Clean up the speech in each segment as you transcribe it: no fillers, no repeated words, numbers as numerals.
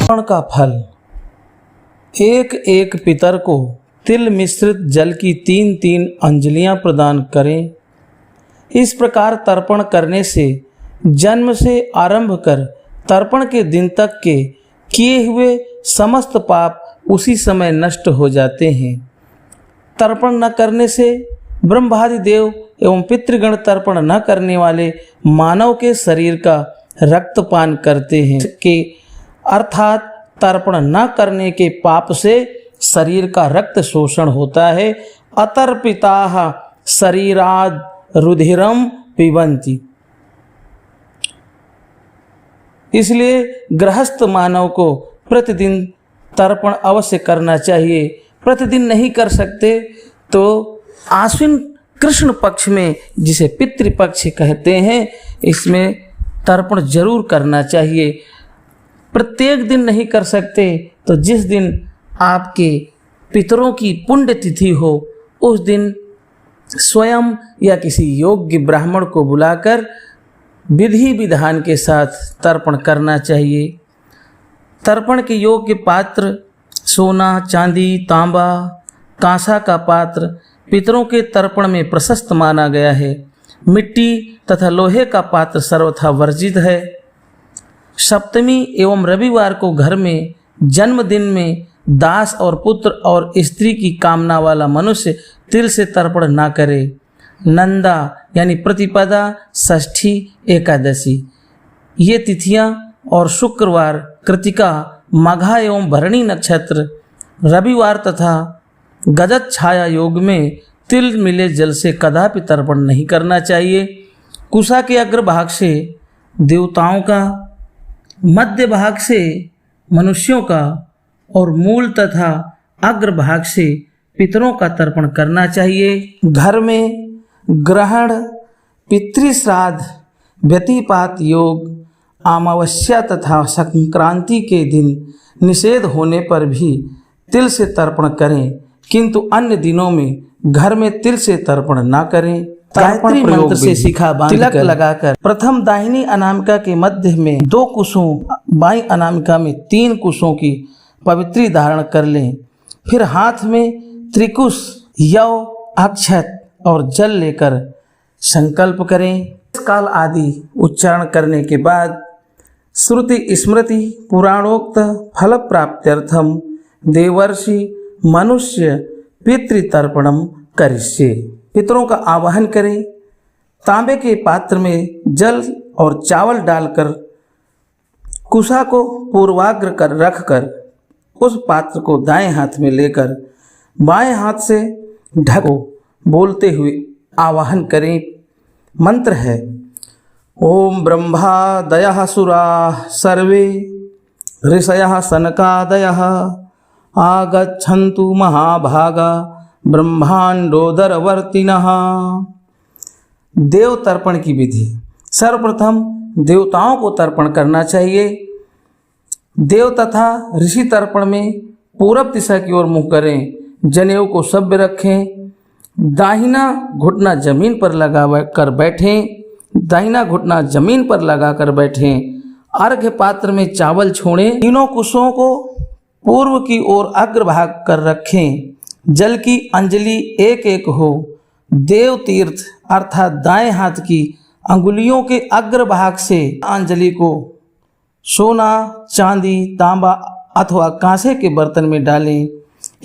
तर्पण का फल, एक एक पितर को तिल मिश्रित जल की 3-3 अंजलियां प्रदान करें। इस प्रकार तर्पण करने से जन्म से आरंभ कर तर्पण के दिन तक के किए हुए समस्त पाप उसी समय नष्ट हो जाते हैं। तर्पण न करने से ब्रह्मादि देव एवं पितृगण तर्पण न करने वाले मानव के शरीर का रक्तपान करते हैं कि अर्थात तर्पण न करने के पाप से शरीर का रक्त शोषण होता है। अतर्पिताः शरीराद रुधिरम पिबन्ति। इसलिए गृहस्थ मानव को प्रतिदिन तर्पण अवश्य करना चाहिए। प्रतिदिन नहीं कर सकते तो आश्विन कृष्ण पक्ष में, जिसे पितृपक्ष कहते हैं, इसमें तर्पण जरूर करना चाहिए। प्रत्येक दिन नहीं कर सकते तो जिस दिन आपके पितरों की पुण्य तिथि हो उस दिन स्वयं या किसी योग्य ब्राह्मण को बुलाकर विधि विधान के साथ तर्पण करना चाहिए। तर्पण के योग्य पात्र सोना, चांदी, तांबा, कांसा का पात्र पितरों के तर्पण में प्रशस्त माना गया है। मिट्टी तथा लोहे का पात्र सर्वथा वर्जित है। सप्तमी एवं रविवार को घर में जन्मदिन में दास और पुत्र और स्त्री की कामना वाला मनुष्य तिल से तर्पण ना करे। नंदा यानी प्रतिपदा, षष्ठी, एकादशी ये तिथियां और शुक्रवार, कृतिका, माघा एवं भरणी नक्षत्र, रविवार तथा गजत छाया योग में तिल मिले जल से कदापि तर्पण नहीं करना चाहिए। कुशा के अग्रभाग से देवताओं का, मध्य भाग से मनुष्यों का और मूल तथा अग्रभाग से पितरों का तर्पण करना चाहिए। घर में ग्रहण, पितृश्राद्ध, व्यतिपात योग, अमावस्या तथा संक्रांति के दिन निषेध होने पर भी तिल से तर्पण करें, किंतु अन्य दिनों में घर में तिल से तर्पण ना करें। गायत्री मंत्र से शिखा तिलक लगाकर प्रथम दाहिनी अनामिका के मध्य में 2 कुशों, बाईं अनामिका में 3 कुशों की पवित्री धारण कर लें। फिर हाथ में त्रिकुश, यव, अक्षत और जल लेकर संकल्प करें। काल आदि उच्चारण करने के बाद श्रुति स्मृति पुराणोक्त फल प्राप्त्यर्थम देवर्षि मनुष्य पितृतर्पणम करिष्ये। पितरों का आवाहन करें। तांबे के पात्र में जल और चावल डालकर कुशा को पूर्वाग्र कर रखकर उस पात्र को दाएं हाथ में लेकर बाएं हाथ से ढको बोलते हुए आवाहन करें। मंत्र है ओम ब्रह्मा दयः सुराः सर्वे ऋषयः सनकादयः आगच्छन्तु महाभागा ब्रह्मांडोदरवर्तिनः। देव तर्पण की विधि। सर्वप्रथम देवताओं को तर्पण करना चाहिए। देव तथा ऋषि तर्पण में पूरब दिशा की ओर मुँह करें। जनेऊ को सभ्य रखें। दाहिना घुटना जमीन पर लगा कर बैठें। दाहिना घुटना जमीन पर लगा कर बैठें। अर्घ्य पात्र में चावल छोड़ें। तीनों कुशों को पूर्व की ओर अग्रभाग कर रखें। जल की अंजलि एक एक हो। देव तीर्थ अर्थात दाएं हाथ की अंगुलियों के अग्रभाग से अंजलि को सोना, चांदी, तांबा अथवा कांसे के बर्तन में डालें।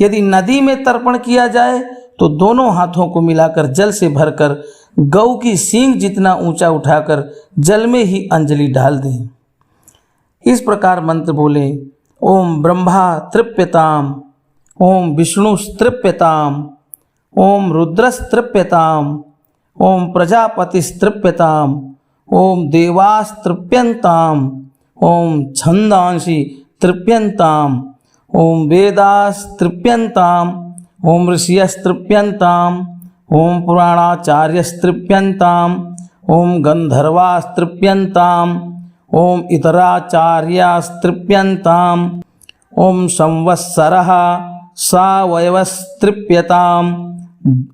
यदि नदी में तर्पण किया जाए तो दोनों हाथों को मिलाकर जल से भरकर गऊ की सींग जितना ऊंचा उठाकर जल में ही अंजलि डाल दें। इस प्रकार मंत्र बोलें। ओम ब्रह्मा तृप्यताम, ओम विष्णुस्तृप्यताम, ओम रुद्रस्तृप्यताम, ओम प्रजापतिस्तृप्यताम, ओम देवास्तृप्यन्ताम, ओम छंदांसि तृप्यन्ताम, ओम वेदास्तृप्यन्ताम, ओम ऋषयस्तृप्यन्ताम, ओम पुराणाचार्यस्तृप्यन्ताम, ओम गंधर्वास्तृप्यन्ताम, ओम इतराचार्यास्तृप्यन्ताम, ओम संवत्सरः सावयवस्तृप्यताम,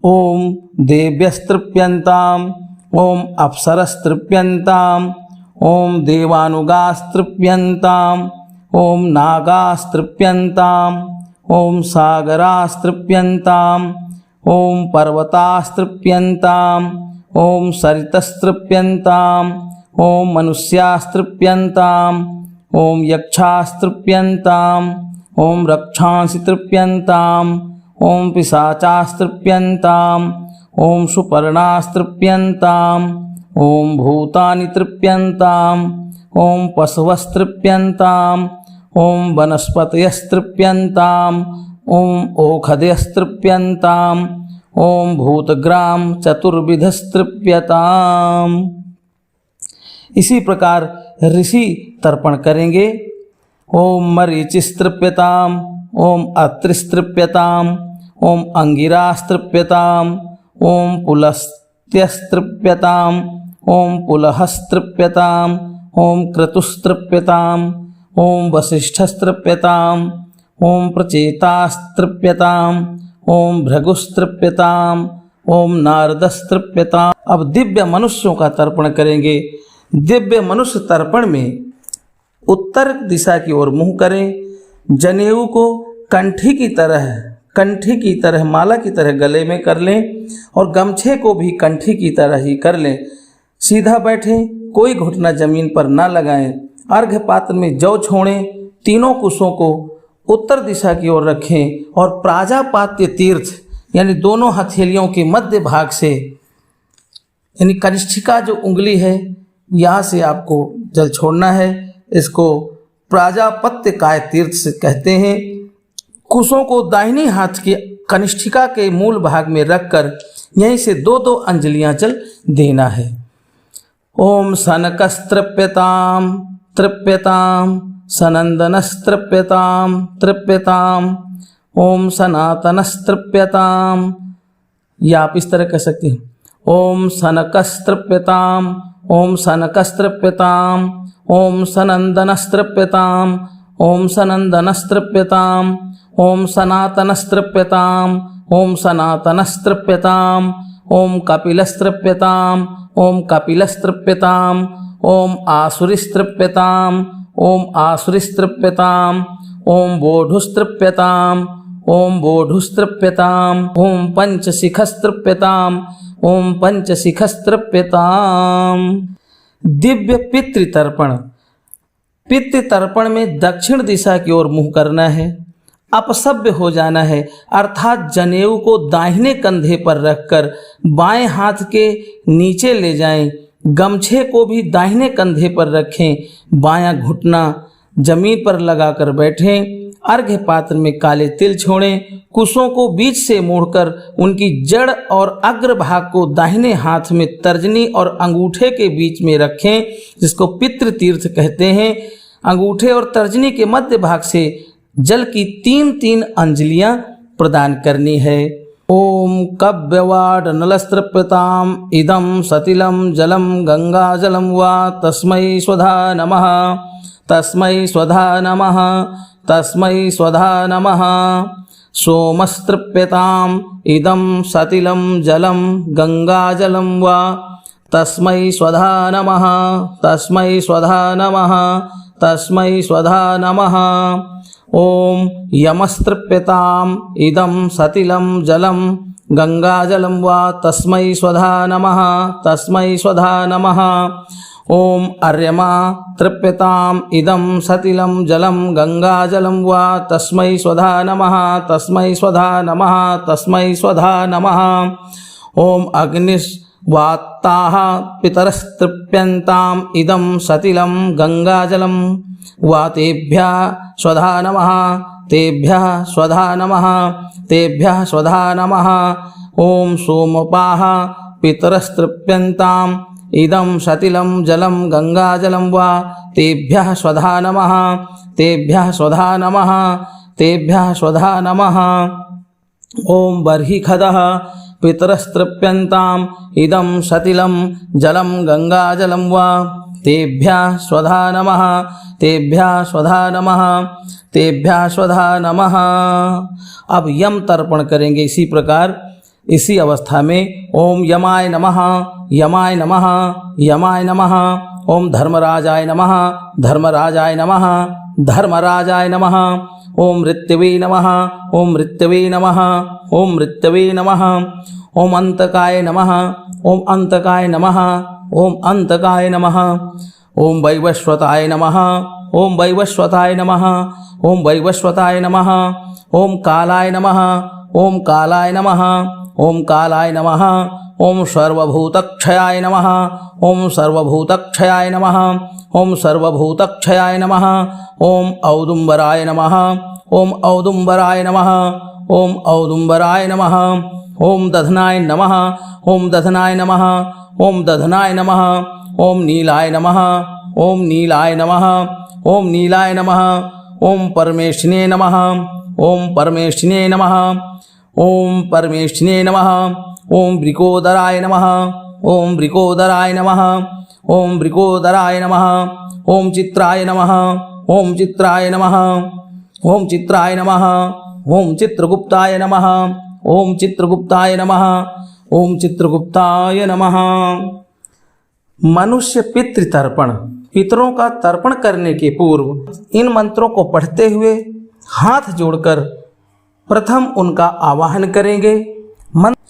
ओम देव्यस्तृप्यन्ताम, ओम अप्सरस्तृप्यन्ताम, ओम देवानुगास्तृप्यन्ताम, ओम नागास्तृप्यन्ताम् ओम सागरास्तृप्यन्ताम् ओम पर्वतास्तृप्यन्ताम् ओम सरितस्तृप्यन्ताम् ओम मनुष्यास्तृप्यन्ताम् ओम यक्षास्तृप्यन्ताम् ओम रक्षांसि तृप्यन्ताम् ओम पिशाचास्तृप्यन्ताम् ओम सुपर्णास्तृप्यन्ताम् ओम भूतानि तृप्यन्ताम् ओम पशवस्तृप्यन्ताम् ओम वनस्पतयस्तृप्यन्ताम् ओम ओषधयस्तृप्यन्ताम् ओम भूतग्राम चतुर्विधस्तृप्यताम्। इसी प्रकार ऋषि तर्पण करेंगे। ओम मरीचिस्तृप्यताम् ओम अत्रिस्तृप्यताम् ओम अंगिरास्तृप्यताम् ओम पुलस्त्यस्तृप्यताम् ओम पुलहस्तृप्यताम् ओम क्रतुस्तृप्यताम् ओम वसिष्ठस्तृप्यताम् ओम प्रचेतास्तृप्यताम् ओम भृगुस्तृप्यताम् ओम नारदस्तृप्यताम्। अब दिव्य मनुष्यों का तर्पण करेंगे। दिव्य मनुष्य तर्पण में उत्तर दिशा की ओर मुंह करें। जनेऊ को कंठी की तरह माला की तरह गले में कर लें और गमछे को भी कंठी की तरह ही कर लें। सीधा बैठें, कोई घुटना जमीन पर ना लगाएं। अर्घ्य पात्र में जौ छोड़ें। तीनों कुशों को उत्तर दिशा की ओर रखें और प्राजापात्य तीर्थ यानी दोनों हथेलियों के मध्य भाग से यानी कनिष्ठिका जो उंगली है यहाँ से आपको जल छोड़ना है। इसको प्राजापत्य काय तीर्थ से कहते हैं। कुशों को दाहिनी हाथ की कनिष्ठिका के मूल भाग में रखकर यहीं से दो दो अंजलियां जल देना है। ओम सनकस्तृप्यताम् तृप्यताम् सनंदनस्तृप्यताम् तृप्यताम् ओम सनातनस्तृप्यताम्। या आप इस तरह कह सकते हैं। ओम सनकस्तृप्यताम् ओम सनकस्तृप्यताम् ओम सनंदनस्तृप्यताम् ओम सनंदनस्तृप्यताम् ओम सनातनस्तृप्यताम् ओम सनातनस्तृप्यताम् ओम कपिलस्तृप्यताम् ओम कपिलस्तृप्यताम् ओम आसुरिस्तृप्यताम् ओम आसुरिस्तृप्यताम् ओम बोढुस्तृप्यताम् ओम बोढुस्तृप्यताम् ओम पंचशिखस्तृप्यताम् ओम पंचशिखस्तृप्यताम्। दिव्य पितृतर्पण। पितृतर्पण में दक्षिण दिशा की ओर मुंह करना है। अपसभ्य हो जाना है अर्थात जनेऊ को दाहिने कंधे पर रखकर बाएं हाथ के नीचे ले जाएं। गमछे को भी दाहिने कंधे पर रखें। बायां घुटना जमीन पर लगाकर बैठें। अर्घ्य पात्र में काले तिल छोड़ें। कुशों को बीच से मोड़कर उनकी जड़ और अग्रभाग को दाहिने हाथ में तर्जनी और अंगूठे के बीच में रखें, जिसको पितृ तीर्थ कहते हैं। अंगूठे और तर्जनी के मध्य भाग से जल की 3-3 अंजलियां प्रदान करनी है। ओम कव्यवाड नलस्तृप्यताम् इदं सतिलं जलं गंगा जलं वा तस्मै स्वधा नमः तस्मै स्वधा नमः तस्मै स्वधा नमः। सोमस्तृप्यताम् इदं सतिलं जलं गंगा जलं वा तस्मै स्वधा नमः तस्मै स्वधा नमः तस्मै स्वधा नमः। ओम यमस्तृप्यताम् इदं सतिलं जलं गंगा जलं वा तस्मै स्वधा नमः तस्मै स्वधा नमः। ओम अर्यमा तृप्यताम् इदं सतिलं जलं गंगा जलं वा तस्मै स्वधा नमः तस्मै स्वधा नमः तस्मै स्वधा नमः। ओम अग्निस्वात्ताः पितरस्तृप्यन्ताम् इदं सतिलं गंगा जलं वा तेभ्यः स्वधा नमः तेभ्यः स्वधा नमः तेभ्यः स्वधा नमः। ओम सोमपाः पितरस्तृप्यन्ताम् इदं सतिलं जलं गंगा जलं वा तेभ्यः स्वधा नमः तेभ्यः स्वधा नमः तेभ्यः स्वधा नमः। ओम बर्हिखदः पितरस्तृप्यन्ताम् इदं सतिलं जलं गंगा जलं वा तेभ्यः स्वधा नमः तेभ्यः स्वधा नमः तेभ्यः स्वधा नमः। अब यम तर्पण करेंगे इसी प्रकार। इसी अवस्था में ओम यमाय नमः यमाय नमः यमाय नमः। ओम धर्मराजाय नमः धर्मराजाय नमः धर्मराजाय नमः। ओम मृत्यवे नमः। ओम मृत्यवे नमः। ओम मृत्यवे नमः। ओम अंतकाय नमः। ओम अंतकाय नमः। ओम अंतकाय नमः। ओम वैवस्वताय नमः। ओम वैवस्वताय नमः। ओम वैवस्वताय नमः। ओम कालाय नमः। ओम कालाय नमः। ओम कालाय नमः। ओम सर्वभूतक्षयाय नमः। ओम सर्वभूतक्षयाय नमः। ओम सर्वभूतक्षयाय नमः। ओम औदुम्बराय नमः। ओम औदुम्बराय नमः। ओम औदुम्बराय नमः। ओम दधनाय नमः। ओम दधनाय नमः। ओम दधनाय नमः। ओम नीलाय नमः। ओम नीलाय नमः। ओम नीलाय नमः। ओम परमेष्ठिने नमः। ओम परमेष्ठिने नमः। ओम परमेष्ठिने नमः। ओम वृकोदराय नमः। ओम वृकोदराय नमः। ओम वृकोदराय नमः। ओम चित्राय नमः। ओम चित्राय नमः। ओम चित्राय नमः। ओम चित्रगुप्ताय नमः। ओम चित्रगुप्ताय नमः। ओम चित्रगुप्ताय नमः। मनुष्य पितृतर्पण, पितरों का तर्पण करने के पूर्व इन मंत्रों को पढ़ते हुए हाथ जोड़कर प्रथम उनका आवाहन करेंगे।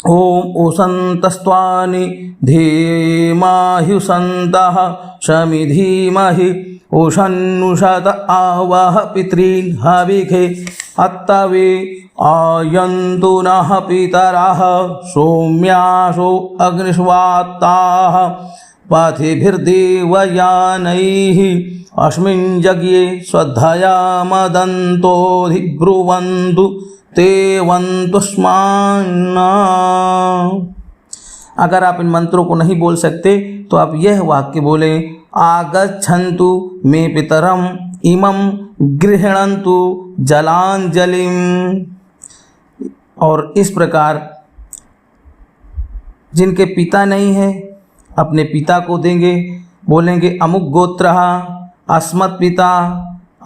ओम उशन्तस्त्वानि धीमाह्युषन्तः शमि धीमहि उशन्नुषत आवाह पितॄन् हविखे अत्तवे आयन्तु नः पितरः सौम्यासो अग्निष्वात्ताः पाथिभिर्देवयानैः अस्मिन् यज्ञे श्रद्धया मदन्तोऽधिब्रुवन्तु ते वन्तुष्मान्ना। अगर आप इन मंत्रों को नहीं बोल सकते तो आप यह वाक्य बोलें, आगच्छन्तु मे पितरम इमं गृह्णन्तु जलांजलिम। और इस प्रकार जिनके पिता नहीं है अपने पिता को देंगे, बोलेंगे अमुक गोत्रः अस्मत् पिता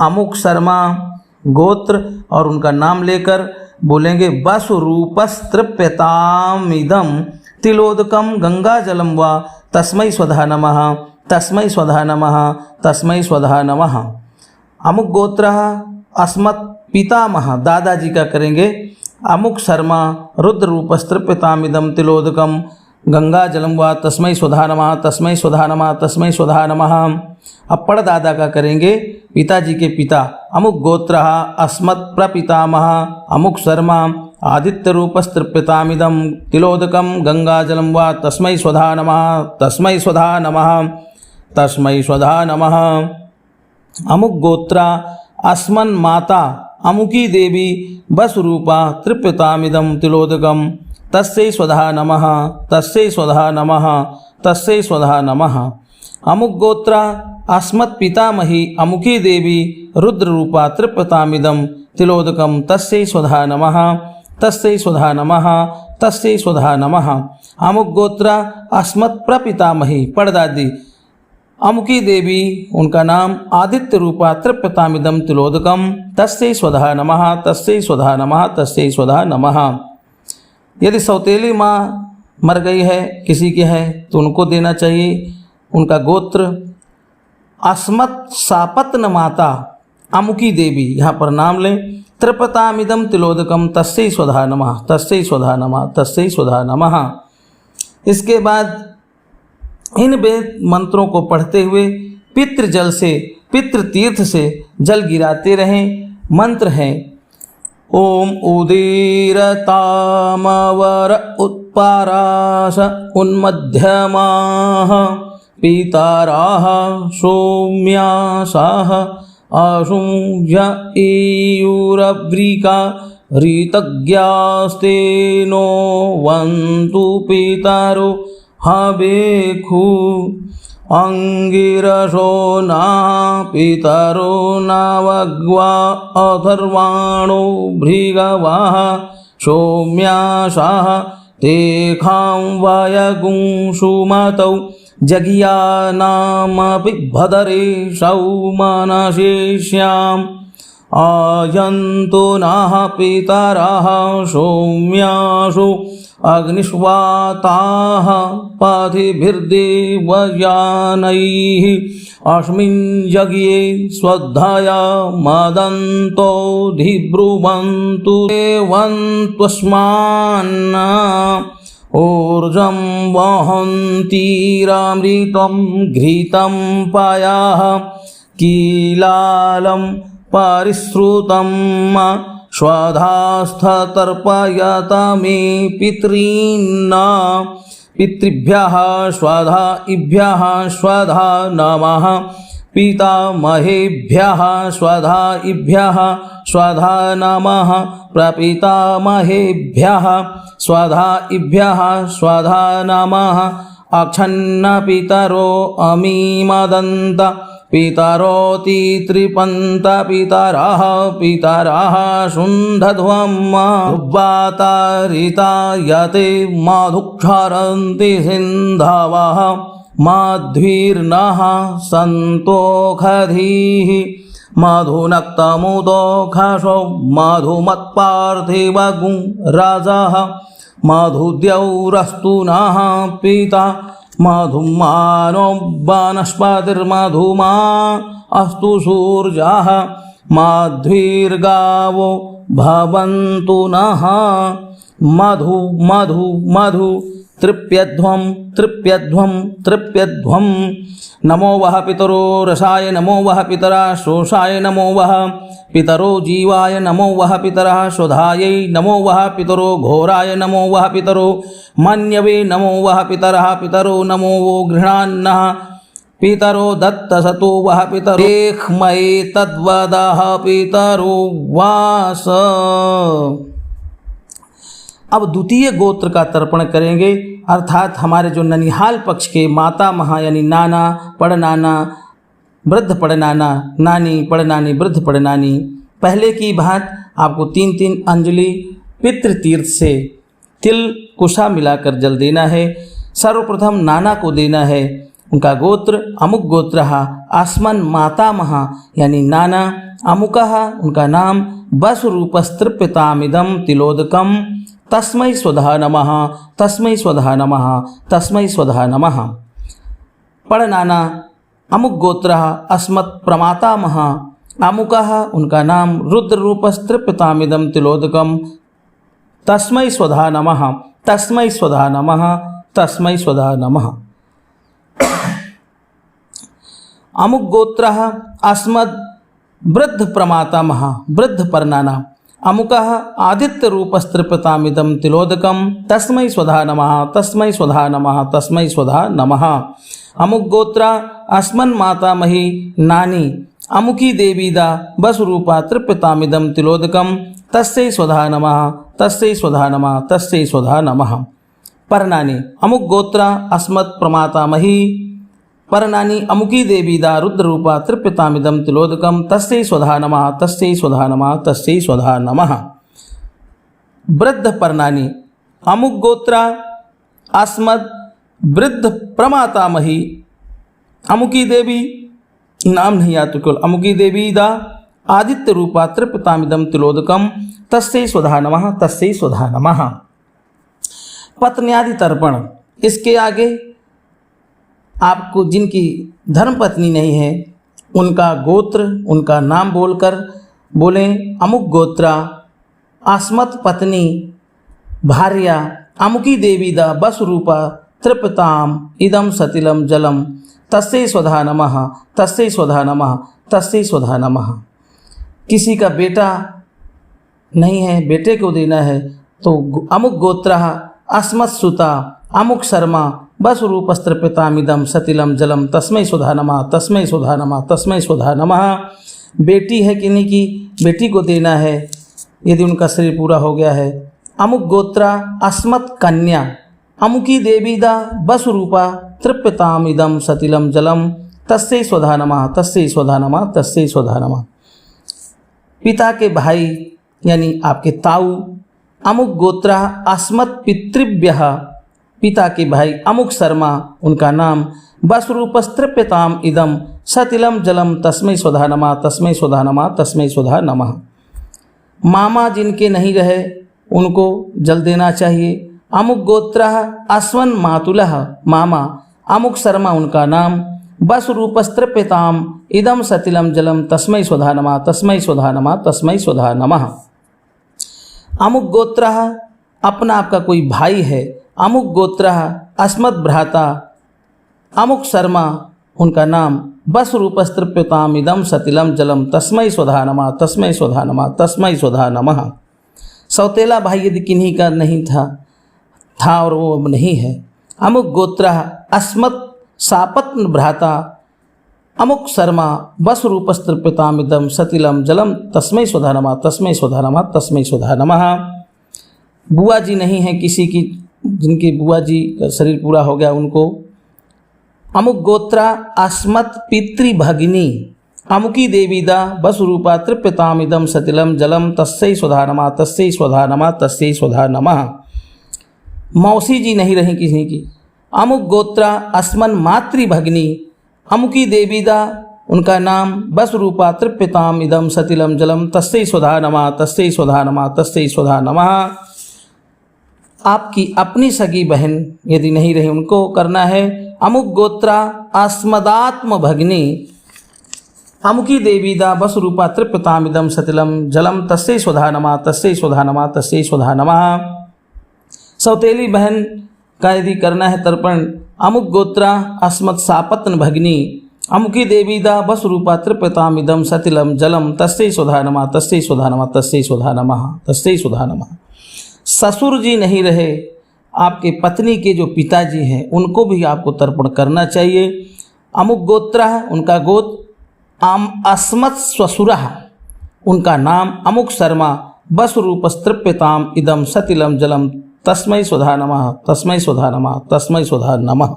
अमुक शर्मा गोत्र और उनका नाम लेकर बोलेंगे वसुरूपस्तृप्यतामिदं तिलोदकम गंगाजलम व तस्मै स्वधा नमः। तस्मै स्वधा नमः। तस्मै स्वधा नमः। अमुक गोत्रः अस्मत् पितामह दादाजी का करेंगे, अमुक शर्मा रुद्र रूपस्तृप्यतामिदं तिलोदकम गंगाजलम व तस्मै स्वधा नमः। तस्मै स्वधा नमः। तस्मै स्वधा नमः। अब परदादा का करेंगे, पिताजी के पिता अमुक गोत्रः अस्मत् प्रपितामह अमुक शर्मा आदित्य रूपस्तृप्यतामिदं तिलोदकम गंगाजलम व तस्मै स्वधा नमः। तस्मै स्वधा नमः। तस्मै स्वधा नमः। अमुक गोत्रा अस्मन् माता अमुकी देवी वसुरूपा तृप्यतामिदं तिलोदकम तस्यै स्वधा नमः। तस्यै स्वधा नमः। तस्यै स्वधा नमः। अमुक गोत्रा अस्मत् पितामही अमुकी देवी रुद्र रूपा तृप्यतामिदं तिलोदकम तस्यै स्वधा नमः। तस्यै स्वधा नमः। तस्यै स्वधा नमः। अमुक गोत्रा अस्मत् प्रपितामही परदादी अमुकी देवी उनका नाम आदित्य रूपा तृप्यतामिदं तिलोदकम तस्यै स्वधा नमः। तस्यै स्वधा नमः। तस्यै स्वधा नमः। यदि सौतेली माँ मर गई है, किसी की है, तो उनको देना चाहिए। उनका गोत्र अस्मत् सापत्न माता अमुकी देवी, यहाँ पर नाम लें, तृप्यतामिदं तिलोदकम तस्यै स्वधा नमः। तस्यै स्वधा नमः। तस्यै स्वधा नमः। इसके बाद इन वेद मंत्रों को पढ़ते हुए पितृजल से पितृतीर्थ से जल गिराते रहें। मंत्र हैं ओम उदीरतामवर उत्पारास उन्मध्यमाः पितराः सौम्यासाः अशुंज ईयुरव्रिका ऋतज्ञास्तेनो वन्तु पितरो हवेखु अंगिरसो न पितरो नवग्वा अथर्वाणो भृगवः सौम्यासाः तेखां वयगुंसुमतौ जगियानामपि भदरे सौमनशेष्याम् आयन्तु नः पितरः सौम्यासु अग्निष्वाताः पाथिभिर्देवयानैः अस्मिन् यज्ञे श्रद्धया मदन्तो धिब्रुवन्तु देवन्त्वस्मान् ऊर्जं वहन्तीरामृतं घृतं पयः कीलालं परिश्रुतं स्वधास्थतर्पयत मे पितॄन् पितृभ्यः स्वधा इभ्यः स्वधा नमः पितामहेभ्यः स्वधा इभ्यः स्वधा नमः प्रपितामहेभ्यः स्वधा इभ्यः स्वधा नमः अक्षन्न पितरो अमीमदन्त पितरोति त्रिपन्त पितरः पितरः शुन्धध्वम् वातारिता यते मधुक्षरन्ति सिन्धवः मध्वीर्नः सन्तोषधीः मधुनक्तमुदोषो मधुमत्पार्थिवगुं रजः मधुद्यौरस्तु नः पिता मधुमानो वनस्पतिर्मधुमा अस्तु सूर्यः मध्वीर्गावो भवन्तु नः मधु मधु मधु तृप्यध्वं तृप्यध्वं तृप्यध्वं नमो वः पितरो रसाय नमो वः पितरा शोषाय नमो वः पितरो जीवाय नमो वः पितरः शोधायै नमो वः पितरो घोराय नमो वः पितरो मन्यवे नमो वः पितरः पितरो नमो वो गृह्णान्नः पितरो दत्तसतो वः पितरो देख्मये तद्वदः पितरो वास। अब द्वितीय गोत्र का तर्पण करेंगे, अर्थात हमारे जो ननिहाल पक्ष के माता महा यानी नाना पड़नाना वृद्ध पड़नाना नानी पड़नानी वृद्ध पड़नानी। पहले की बात आपको 3-3 अंजलि पितृतीर्थ से तिल कुशा मिलाकर जल देना है। सर्वप्रथम नाना को देना है, उनका गोत्र अमुक गोत्र आस्मन माता महा यानी नाना अमुकः उनका नाम वसुरूपस्तृप्यतामिदं तिलोदकम तस्मै स्वधा नमः तस्मै स्वधा नमः तस्मै स्वधा नमः। पड़नाना अमुक गोत्र अस्मत् प्रमातामह अमुकः उनका नाम रुद्ररूपस्तृप्यतामिदं तिलोदकम तस्मै स्वधा नमः तस्मै स्वधा नमः तस्मै स्वधा नमः। अमुक गोत्र अस्मद् वृद्ध प्रमातामह वृद्ध परनाना अमुकः आदित्य रूपस्तृप्यतामिदं तिलोदकम तस्मै स्वधा नमः तस्मै स्वधा नमः तस्मै स्वधा नमः। अमुक गोत्र अस्मन् मातामही नानी अमुकी देवीदा वसुरूपा तृप्यतामिदं तिलोदकम तस्यै स्वधा नमः तस्यै स्वधा नमः तस्यै स्वधा नमः। परनानी अमुक गोत्र अस्मत् प्रमातामही परनानी अमुकी देवीदा रुद्ररूपा तृप्यतामिदं तिलोदकम तस्यै स्वधा नमः तस्यै स्वधा नमः तस्यै स्वधा नमः। वृद्ध परनानी अमुक गोत्र अस्मद् वृद्ध प्रमातामही अमुकी देवी नाम नहीं आता केवल अमुकी देवी दा आदित्य रूपा तृप्यतामिदं तिलोदकम तस्यै स्वधा नमः तस्यै स्वधा नमः। पत्न्यादि तर्पण, इसके आगे आपको जिनकी धर्मपत्नी नहीं है उनका गोत्र उनका नाम बोलकर बोलें अमुक गोत्र आस्मत् पत्नी भार्या अमुकी देवी दा वसुरूपा तृप्यताम इदं सतिलं जलम तस्यै स्वधा नमः तस्यै स्वधा नमः तस्यै स्वधा नमः। किसी का बेटा नहीं है, बेटे को देना है तो अमुक गोत्र अस्मत् सुता अमुक शर्मा वसुरूपस्तृप्यतामिदं सतिलं जलम तस्मै स्वधा नमः तस्मै स्वधा नमः तस्मै स्वधा नमः। बेटी है किन्हीं की, बेटी को देना है यदि उनका शरीर पूरा हो गया है। अमुक गोत्र अस्मत् कन्या अमुकी देवीदा वसुरूपा तृप्यतामिदं सतिलं जलम तस्यै स्वधा नमः तस्यै स्वधा नमः तस्यै स्वधा नमः। पिता के भाई यानी आपके ताऊ अमुक गोत्र अस्मत् पितृभ्यः पिता के भाई अमुक शर्मा उनका नाम वसुरूपस्तृप्यताम इदं सतिलं जलम तस्मै स्वधा नमः तस्मै स्वधा नमः तस्मै स्वधा नमः। मामा जिनके नहीं रहे उनको जल देना चाहिए। अमुक गोत्र अस्मन् मातुलः मामा अमुक शर्मा उनका नाम बस रूपस्तृप्यताम इदम सतिलम जलम तस्मै स्वधा नमः तस्मै स्वधा नमः तस्मै स्वधा नमः। अमुक गोत्र, अपना आपका कोई भाई है। अमुक गोत्र अस्मत् भ्राता अमुक शर्मा, उनका नाम। बस रूपस्तृप्यताम इदम सतिलम जलम तस्मै स्वधा नमः तस्मै स्वधा नमः तस्मै स्वधा नमः। सौतेला भाई यदि किन्हीं का नहीं था और वो अब नहीं है। अमुक गोत्र अस्मत् सापत्न भ्राता अमुक शर्मा बस रूपस्तृप्यताम इदम सतिलम जलम तस्मै स्वधा नमः तस्मै स्वधा नमः तस्मै स्वधा नमः। बुआ जी नहीं है किसी की, जिनकी बुआ जी का शरीर पूरा हो गया उनको। अमुक गोत्रा अस्मत् पितृभगिनी अमुकी देवीदा बस रूपा तृप्यताम इदम सतिलम जलम तस्यै स्वधा नमः तस्यै स्वधा नमः तस्यै स्वधा नमः। मौसी जी नहीं रही किसी की। अमुक गोत्रा अस्मन मातृभगिनी अमुकी देवीदा, उनका नाम। बस रूपा तृप्यताम इदम सतिलम जलम तस्यै स्वधा नमः तस्यै स्वधा नमः तस्यै स्वधा नमः। आपकी अपनी सगी बहन यदि नहीं रही उनको करना है। अमुक गोत्रा अस्मदात्म भगिनी अमुकी देवीदा बस रूपा तृप्यताम इदम सतिलम जलम तस्यै स्वधा नमः तस्यै स्वधा नमः तस्यै स्वधा नमः। सौतेली बहन का यदि करना है तर्पण। अमुक गोत्रा अस्मत् सापत्न भगिनी अमुकी देवीदा बस रूपा तृप्यताम इदम सतिलम जलम तस्यै स्वधा नमः तस्यै स्वधा नमः तस्यै स्वधा नमः तस्यै स्वधा नमः। ससुर जी नहीं रहे, आपके पत्नी के जो पिताजी हैं उनको भी आपको तर्पण करना चाहिए। अमुक गोत्र, उनका गोत्र। अस्मत् स्वसुरः, उनका नाम। अमुक शर्मा बस रूपस्तृप्यताम इदम सतिलम जलम तस्मै स्वधा नमः तस्मै स्वधा नमः तस्मै स्वधा नमः।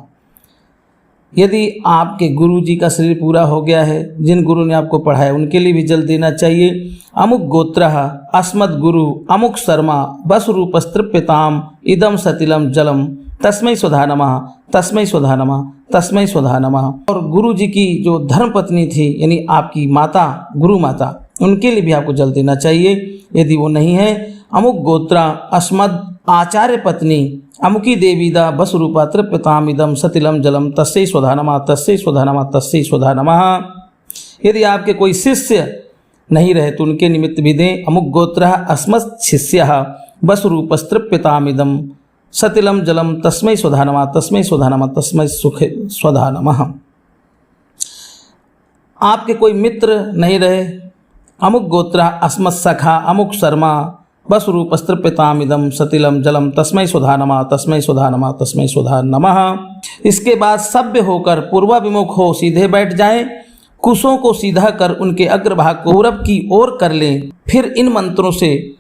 यदि आपके गुरु जी का शरीर पूरा हो गया है, जिन गुरु ने आपको पढ़ाया उनके लिए भी जल देना चाहिए। अमुक गोत्र अस्मद् गुरु अमुक शर्मा बस रूपस्तृप्यताम इदम सतिलम जलम तस्मै स्वधा नमः तस्मै स्वधा नमः तस्मै स्वधा नमः। और गुरु जी की जो धर्मपत्नी थी यानी आपकी माता, गुरु माता, उनके लिए भी आपको जल देना चाहिए यदि वो नहीं है। अमुक गोत्रा अस्मद् आचार्य पत्नी अमुकी देवीदा बस रूपा तृप्यताम इदम सतिलम जलम तस्यै स्वधा नमः तस्यै स्वधा नमः तस्यै स्वधा नमः। यदि आपके कोई शिष्य नहीं रहे तो उनके निमित्त भी दें। अमुक गोत्र अस्मत् शिष्यः बस रूपस्तृप्यताम इदम सतिलम जलम तस्मै स्वधा नमः तस्मै स्वधा नमः तस्मै स्वधा नमः। आपके कोई मित्र नहीं रहे। अमुक गोत्र अस्मत् सखा अमुक शर्मा बस रूपस्तृप्यताम इदम सतिलम जलम तस्मै स्वधा नमः तस्मै स्वधा नमः तस्मै स्वधा नमः। इसके बाद सभ्य होकर पूर्वाभिमुख हो सीधे बैठ जाएं। कुशों को सीधा कर उनके अग्रभाग को पूरब की ओर कर लें। फिर इन मंत्रों से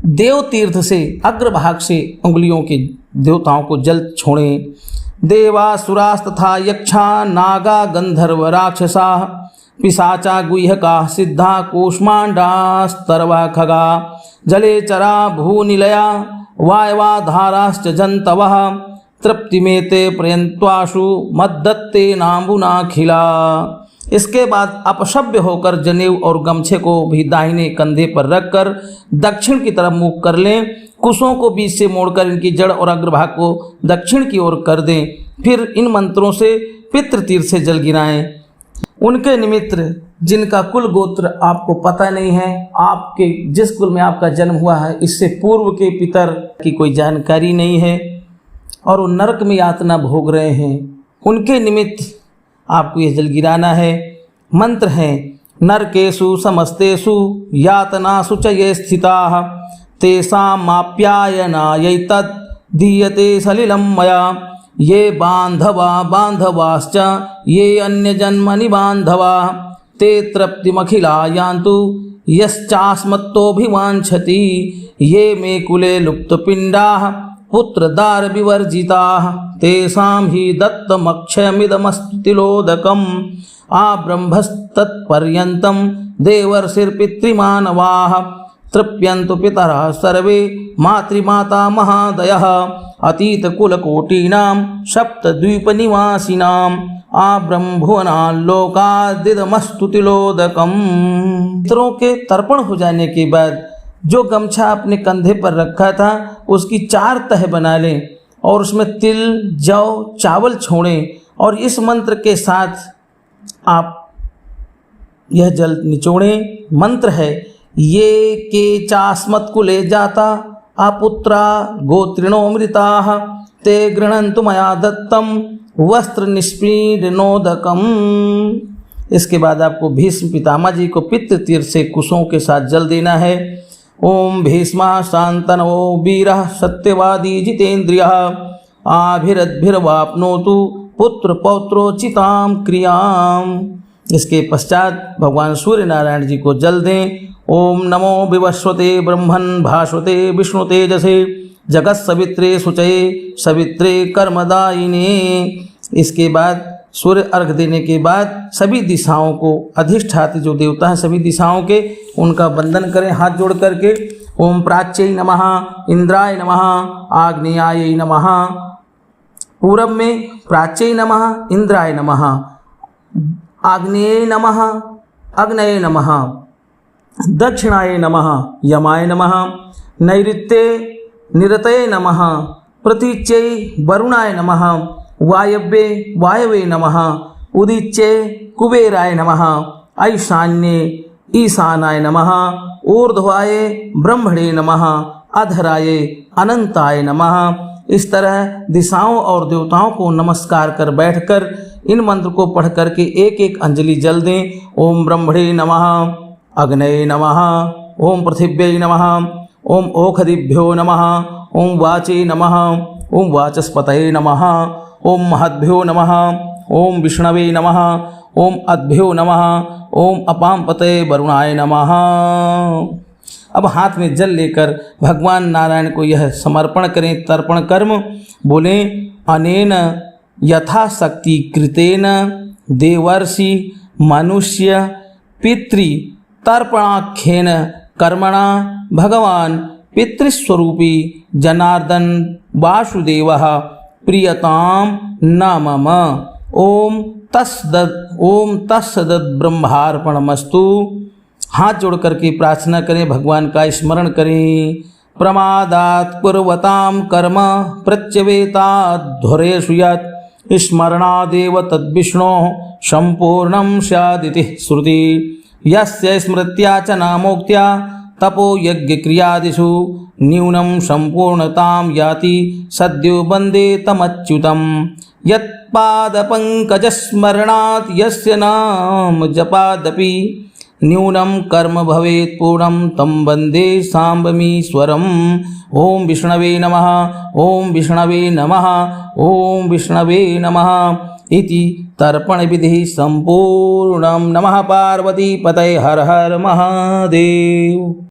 देव तीर्थ से अग्रभाग से उंगलियों के देवताओं को जल छोड़ें। देवासुरास्तथा यक्षा नागा गंधर्व राक्षसा पिशाचा गुह्यका सिद्धा कूष्मांडास्तर्वा खगा जले चरा भूनिलया वायवा धाराश्च जंतवः तृप्तिमेते प्रयंत्वाशु मद्दत्ते नाम्बुनाखिला। इसके बाद अपशब्य होकर जनेऊ और गमछे को भी दाहिने कंधे पर रखकर दक्षिण की तरफ मुख कर लें। कुशों को बीच से मोड़कर इनकी जड़ और अग्रभाग को दक्षिण की ओर कर दें। फिर इन मंत्रों से पितृतीर्थ से जल गिराएं। उनके निमित्त जिनका कुल गोत्र आपको पता नहीं है, आपके जिस कुल में आपका जन्म हुआ है इससे पूर्व के पितर की कोई जानकारी नहीं है और वो नरक में यातना भोग रहे हैं, उनके निमित्त आपको यह जल गिराना है। मंत्र हैं नरकेषु समस्तेषु यातनासु च ये स्थिताः तेषां माप्यायनायै तद् दीयते सलिलं मया ये बांधवा बांधवाश्च ये अन्यजन्मनि बांधवा ते तृप्तिमखिला यान्तु यश्चास्मत्तोऽभिवाञ्छति ये मे कुले लुप्तपिण्डाः पुत्रदार विवर्जिताः तेषां हि दत्तमक्षयमिदमस्तु तिलोदकम् आब्रह्मस्तत्पर्यन्तं देवर्षिर्पितृमानवाः तृप्यन्तु पितरः सर्वे मातृमाता महादयः अतीतकुलकोटीनां सप्तद्वीपनिवासिनां आब्रह्मभुवनाल्लोकादिदमस्तु तिलोदकम्। पितरों के तर्पण हो जाने के बाद जो गमछा अपने कंधे पर रखा था उसकी 4 तह बना लें और उसमें तिल, जौ, चावल छोड़ें और इस मंत्र के साथ आप यह जल निचोड़ें। मंत्र है, ये के चास्मत्कुले जाता अपुत्रा गोत्रिणोमृताः ते गृह्णन्तु मया दत्तं वस्त्र निष्पीडनोदकम्। इसके बाद आपको भीष्म पितामह जी को पितृ तीर्थ से कुशों के साथ जल देना है। ओम भीष्मा शांतनो वीरः सत्यवादी जितेन्द्रियः आभिरद्भिर्वाप्नोतु पुत्र पौत्रोचितां क्रियाम्। इसके पश्चात भगवान सूर्य नारायण जी को जल दें। ओम नमो विवस्वते ब्रह्मन् भास्वते विष्णु तेजसे जगत सवित्रे शुचये सवित्रे कर्मदायिने। इसके बाद सूर्य अर्घ देने के बाद सभी दिशाओं को अधिष्ठाते जो देवता हैं सभी दिशाओं के उनका वंदन करें हाथ जोड़ करके। ओम प्राच्यै नमः इंद्राय नमः आग्नेयाय नमः। पूरब में प्राच्यै नमः इंद्राय नमः, आग्नेय नमः अग्नये नमः, दक्षिणाय नमः यमाय नमः, नैऋत्ये निरतये नमः, प्रतीच्यै वरुणाय नमः, वायव्ये वायवे नमः, उदीच्ये कुबेराय नमः, ऐशान्ये ईशानाय नमः, ऊर्ध्वाय ब्रह्मणे नमः, अधराय अनंताय नमः। इस तरह दिशाओं और देवताओं को नमस्कार कर बैठकर इन मंत्र को पढ़ करके एक एक अंजलि जल दें। ओम ब्रह्मणे नमः, अग्नये नमः, ओम पृथिव्यै नमः, ओम ओखदिभ्यो नमः, ओम वाचे नमः, ओम वाचस्पतये नमः, ओम महद्भ्यो नमः, ओम विष्णवे नमः, ओम अद्भ्यो नमः, ओम अपांपतये वरुणाय नमः। अब हाथ में जल लेकर भगवान नारायण को यह समर्पण करें, तर्पण कर्म। बोले, अनेन यथाशक्ति कृतेन देवर्षि मनुष्य पितृ तर्पणाख्येन कर्मणा भगवान पितृस्वरूपी जनार्दन वासुदेवः प्रियताम न मम। ओम तत्सदत् ब्रह्मार्पणमस्तु। हाथ जोड़ करके प्रार्थना करें, भगवान का स्मरण करें। प्रमादात् कुर्वतां कर्म प्रत्यवेताद्धुरेषु यत् स्मरणादेव तद्विष्णोः सम्पूर्णं स्यादिति श्रुति। यस्य स्मृत्या च नामोक्त्या तपो यज्ञ क्रियादिषु न्यूनं सम्पूर्णतां याति सद्यो वन्दे तमच्युतं। यत्पादपङ्कजस्मरणात् यस्य नाम जपादपि न्यूनं कर्म भवेत् पूर्णं तं वन्दे साम्बमीश्वरम्। ओम विष्णवे नमः, ओम विष्णवे नमः, ओम विष्णवे नमः इति तर्पण विधि संपूर्णम। नमः पार्वती पतये हर हर महादेव।